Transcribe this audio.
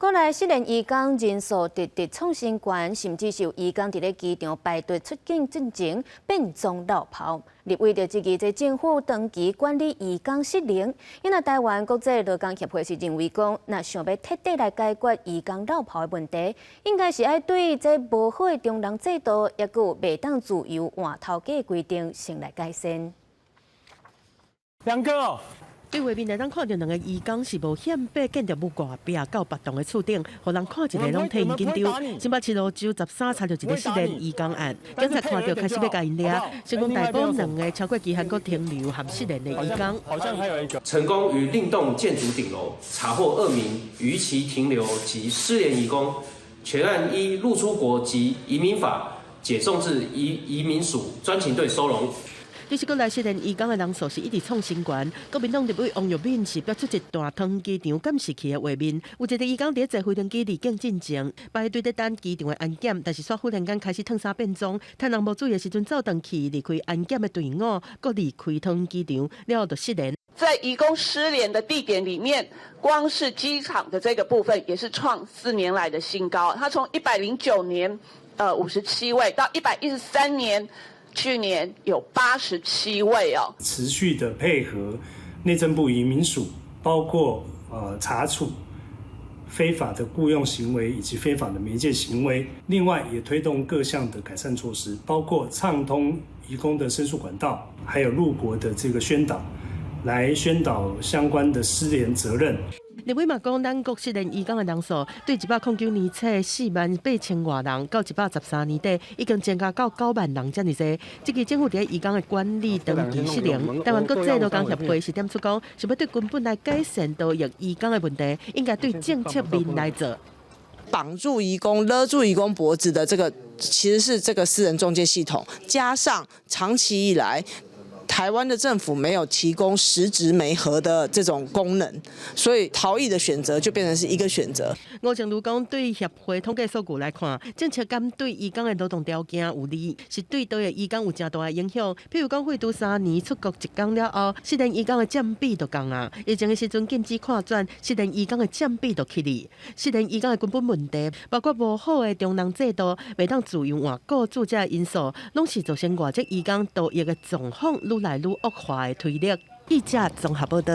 国内失联移工人数直直创新高，甚至是有移工伫咧机场排队出境进前变装落跑。立为着这个政府长期管理移工失联，因为台湾国际劳工协会是认为讲，若想要彻底来解决移工落跑的问题，应该是要对这无好的中人制度，也有袂当自由换头家的规定先来改善。梁哥哦。 对外面来，咱看到两个移工是无险被建筑物挂壁到别栋的厝顶，互人看一个拢替因紧张。新北市路州13查到一个失联移工案，警察看到开始要甲因抓，成功逮捕两个超过期限阁停留含失联的移工。好像还有一个成功于另栋建筑顶楼查获2名逾期停留及失联移工，全案依入出国及移民法解送至移民署专勤队收容。 就是国内失联移工的人数是一直创新高，国民党立委王玉敏是标出一大通机场监视器的画面，有一个移工伫坐飞机离境进前，排队在等机场的安检，但是煞忽然间开始脱衫变装，趁人无注意的时阵走回去离开安检的队伍，搁离开通机场，然后就失联。 在移工失联的地点里面，光是机场的这个部分也是创4年来的新高，它从109年57位到113年。 去年有87位哦，持续的配合内政部移民署，包括查处非法的雇用行为以及非法的媒介行为。另外，也推动各项的改善措施，包括畅通移工的申诉管道，还有入国的这个宣导，来宣导相关的失联责任。 立委嘛讲，咱国失联移工的人数对109年初48000多人，到113年底已经增加到9万人这么多。这个政府伫移工的管理长期失联，台湾国际劳工协会是点出讲，想要对根本来改善到移工的问题，应该对政策面来做。绑住移工、勒住移工脖子的这个，其实是这个私人中介系统，加上长期以来。 台湾的政府没有提供实质媒合的这种功能，所以逃逸的选择就变成是一个选择。吴成儒讲，对协会统计数据来看，政策敢对移工的劳动条件有利，是对对的移工有真大的影响。譬如讲，废除3年出国1工了后，失联移工的占比就降啊。疫情的时阵禁止跨转，失联移工的占比就起哩。失联移工的根本问题，包括无好的中人制度，袂当自由换雇主这因素，拢是造成外籍移工逃逸的状况愈来愈恶化的推力。记者综合报道。